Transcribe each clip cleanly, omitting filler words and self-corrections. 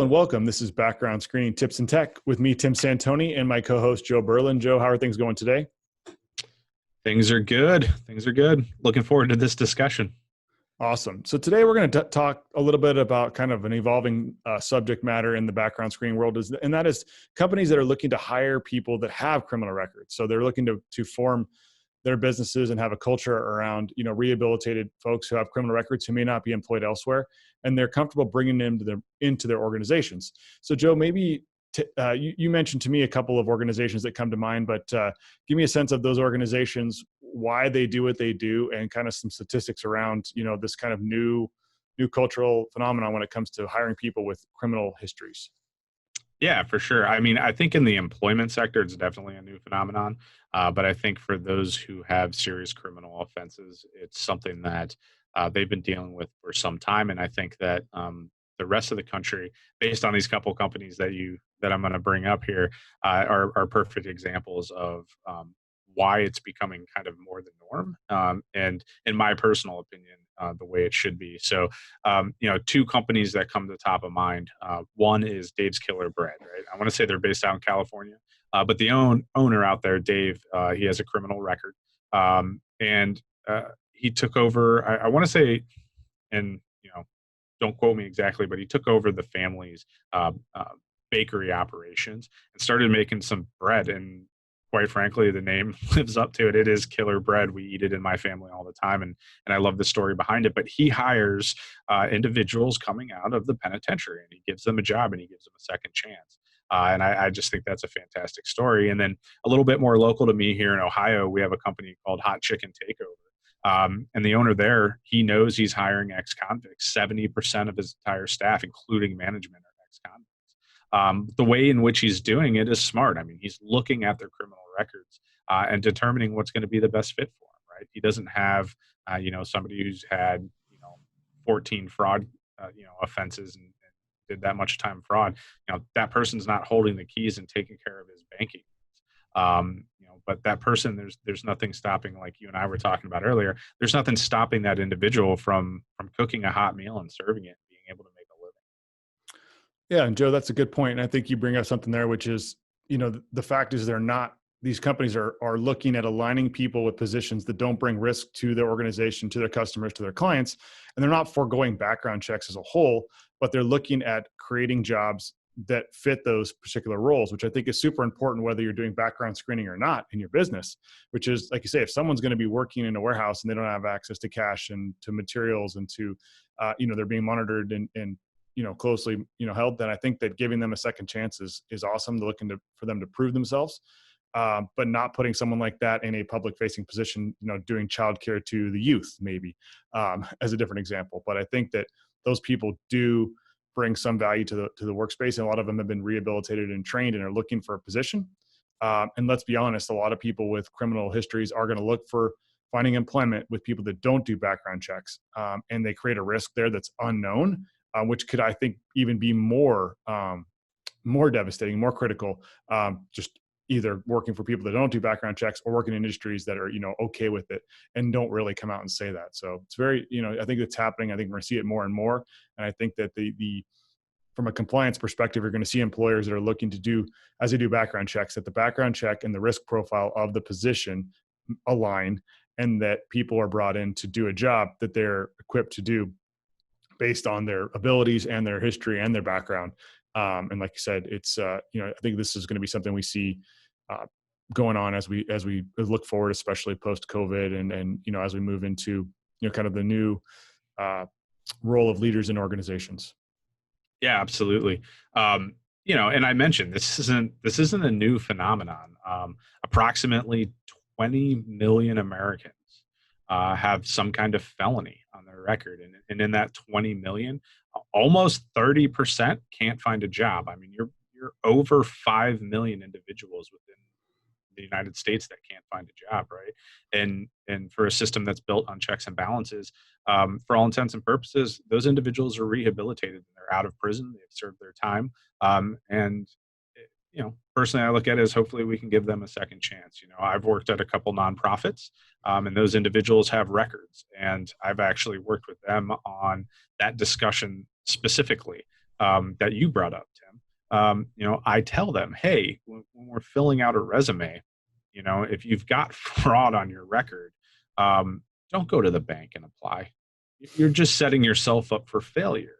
and welcome. This is Background Screening Tips and Tech with me, Tim Santoni, and my co-host, Joe Berlin. Joe, how are things going today? Things are good. Things are good. Looking forward to this discussion. Awesome. So today we're going to talk a little bit about kind of an evolving subject matter in the background screening world, and that is companies that are looking to hire people that have criminal records. So they're looking to form their businesses and have a culture around, rehabilitated folks who have criminal records who may not be employed elsewhere, and they're comfortable bringing them into their organizations. So, Joe, maybe you mentioned to me a couple of organizations that come to mind, but give me a sense of those organizations, why they do what they do, and kind of some statistics around, this kind of new cultural phenomenon when it comes to hiring people with criminal histories. Yeah, for sure. I mean, I think in the employment sector, it's definitely a new phenomenon. But I think for those who have serious criminal offenses, it's something that they've been dealing with for some time. And I think that the rest of the country, based on these couple companies that I'm going to bring up here, are perfect examples of why it's becoming kind of more the norm. And in my personal opinion, the way it should be. So, two companies that come to the top of mind. One is Dave's Killer Bread, right? I want to say they're based out in California, but the owner out there, Dave, he has a criminal record, and he took over. I want to say, and don't quote me exactly, but he took over the family's bakery operations and started making some bread. And quite frankly, the name lives up to it. It is Killer Bread. We eat it in my family all the time, and I love the story behind it. But he hires individuals coming out of the penitentiary, and he gives them a job, and he gives them a second chance. And I just think that's a fantastic story. And then a little bit more local to me here in Ohio, we have a company called Hot Chicken Takeover. And the owner there, he knows he's hiring ex-convicts. 70% of his entire staff, including management, are ex-convicts. The way in which he's doing it is smart. I mean, he's looking at their criminal records and determining what's going to be the best fit for him, right? He doesn't have, somebody who's had, 14 fraud, offenses and did that much time fraud. That person's not holding the keys and taking care of his banking. But that person, there's nothing stopping, like you and I were talking about earlier, there's nothing stopping that individual from cooking a hot meal and serving it and being able to make a living. Yeah, and Joe, that's a good point. And I think you bring up something there, which is, the fact is these companies are looking at aligning people with positions that don't bring risk to their organization, to their customers, to their clients. And they're not foregoing background checks as a whole, but they're looking at creating jobs that fit those particular roles, which I think is super important, whether you're doing background screening or not in your business, which is, like you say, if someone's going to be working in a warehouse and they don't have access to cash and to materials and to, they're being monitored and closely, held, then I think that giving them a second chance is awesome. They're looking for them to prove themselves, but not putting someone like that in a public facing position, doing childcare to the youth, maybe, as a different example. But I think that those people do bring some value to the workspace, and a lot of them have been rehabilitated and trained and are looking for a position. And let's be honest, a lot of people with criminal histories are going to look for finding employment with people that don't do background checks, and they create a risk there that's unknown, which could, I think, even be more devastating, more critical, just either working for people that don't do background checks or working in industries that are, okay with it and don't really come out and say that. So it's very, I think it's happening. I think we're going to see it more and more. And I think that from a compliance perspective, you're going to see employers that are looking to do, as they do background checks, that the background check and the risk profile of the position align, and that people are brought in to do a job that they're equipped to do based on their abilities and their history and their background. And like you said, it's, I think this is going to be something we see going on as we look forward, especially post COVID and as we move into, kind of the new role of leaders in organizations. Yeah, absolutely. And I mentioned this isn't a new phenomenon. Approximately 20 million Americans have some kind of felony on their record, and in that 20 million, almost 30% can't find a job. I mean, you're over 5 million individuals within the United States that can't find a job, right? And for a system that's built on checks and balances, for all intents and purposes, those individuals are rehabilitated and they're out of prison. They've served their time, and personally, I look at it as hopefully we can give them a second chance. I've worked at a couple nonprofits, and those individuals have records, and I've actually worked with them on that discussion specifically. that you brought up, Tim. I tell them, hey, when we're filling out a resume, if you've got fraud on your record, don't go to the bank and apply. You're just setting yourself up for failure.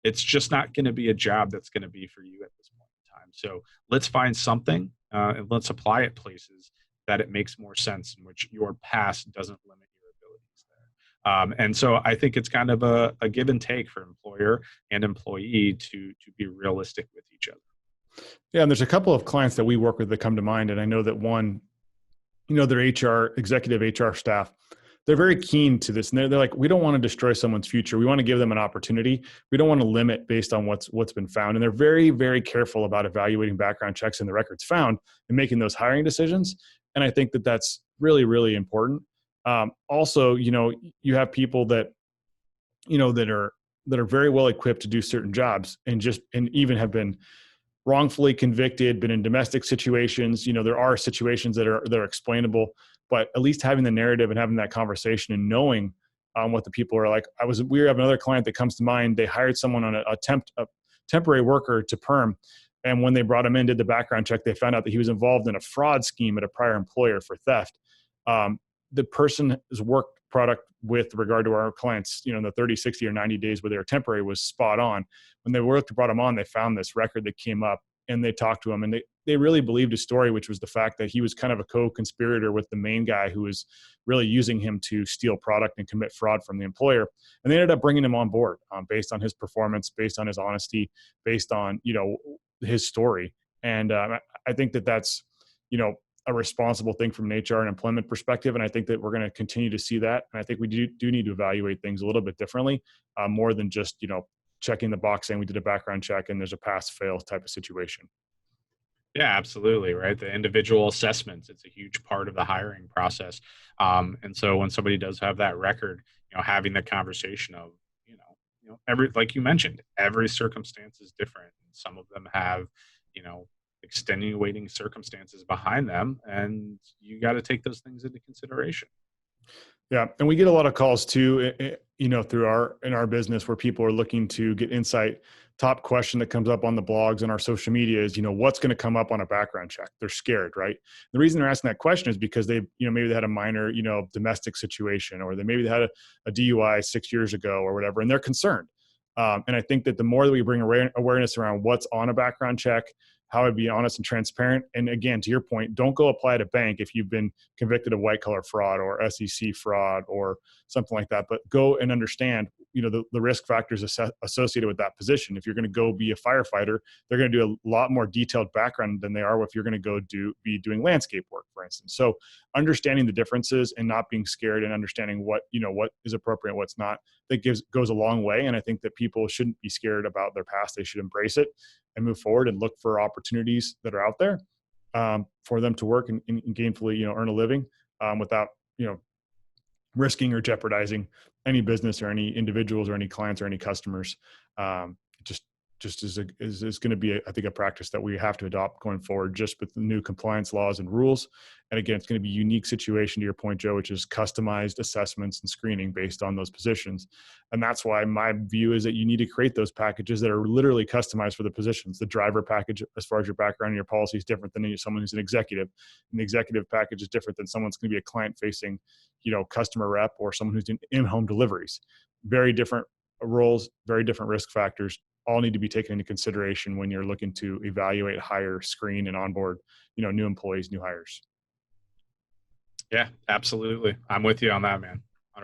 It's just not going to be a job that's going to be for you at this point in time. So let's find something and let's apply it places that it makes more sense, in which your past doesn't limit your abilities there. And so I think it's kind of a give and take for employer and employee to be realistic with each other. Yeah, and there's a couple of clients that we work with that come to mind, and I know that one, their executive HR staff, they're very keen to this. And they're like, we don't want to destroy someone's future. We want to give them an opportunity. We don't want to limit based on what's been found. And they're very, very careful about evaluating background checks and the records found and making those hiring decisions. And I think that that's really, really important. Also, you have people that, that are very well equipped to do certain jobs and even have been wrongfully convicted, been in domestic situations. There are situations that are explainable, but at least having the narrative and having that conversation and knowing what the people are like. We have another client that comes to mind. They hired someone on a temporary worker to perm. And when they brought him in, did the background check, they found out that he was involved in a fraud scheme at a prior employer for theft. The person's work product with regard to our clients, the 30, 60, or 90 days where they were temporary was spot on. When they brought him on, they found this record that came up and they talked to him and they really believed his story, which was the fact that he was kind of a co-conspirator with the main guy who was really using him to steal product and commit fraud from the employer. And they ended up bringing him on board based on his performance, based on his honesty, based on, his story. And I think that that's, a responsible thing from an HR and employment perspective. And I think that we're going to continue to see that. And I think we do need to evaluate things a little bit differently, more than just, checking the box saying we did a background check and there's a pass fail type of situation. Yeah, absolutely. Right. The individual assessments, it's a huge part of the hiring process. And so when somebody does have that record, having the conversation of, like you mentioned, every circumstance is different. Some of them have, extenuating circumstances behind them, and you got to take those things into consideration. Yeah. And we get a lot of calls too, through in our business where people are looking to get insight. Top question that comes up on the blogs and our social media is, what's going to come up on a background check? They're scared, right? The reason they're asking that question is because they, maybe they had a minor, domestic situation, or maybe they had a DUI 6 years ago or whatever, and they're concerned. And I think that the more that we bring awareness around what's on a background check, how I'd be honest and transparent. And again, to your point, don't go apply at a bank if you've been convicted of white collar fraud or SEC fraud or something like that, but go and understand, the risk factors associated with that position. If you're going to go be a firefighter, they're going to do a lot more detailed background than they are if you're going to go be doing landscape work, for instance. So understanding the differences and not being scared and understanding what is appropriate, what's not, that goes a long way. And I think that people shouldn't be scared about their past. They should embrace it and move forward and look for opportunities that are out there for them to work and gainfully, earn a living without, risking or jeopardizing any business or any individuals or any clients or any customers. Just is going to be, I think, a practice that we have to adopt going forward, just with the new compliance laws and rules. And again, it's going to be a unique situation, to your point, Joe, which is customized assessments and screening based on those positions. And that's why my view is that you need to create those packages that are literally customized for the positions. The driver package, as far as your background and your policy, is different than someone who's an executive. And the executive package is different than someone's going to be a client-facing, customer rep, or someone who's doing in-home deliveries. Very different roles, very different risk factors. All need to be taken into consideration when you're looking to evaluate, hire, screen, and onboard, new employees, new hires. Yeah, absolutely. I'm with you on that, man. 100%.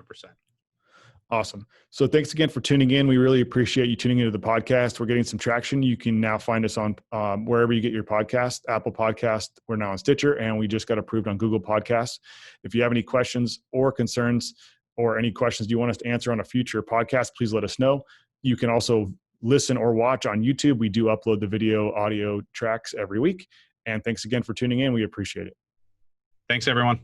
Awesome. So thanks again for tuning in. We really appreciate you tuning into the podcast. We're getting some traction. You can now find us on wherever you get your podcast, Apple Podcast. We're now on Stitcher, and we just got approved on Google Podcasts. If you have any questions or concerns or any questions you want us to answer on a future podcast, please let us know. You can also listen or watch on YouTube. We do upload the video, audio tracks every week. And thanks again for tuning in. We appreciate it. Thanks, everyone.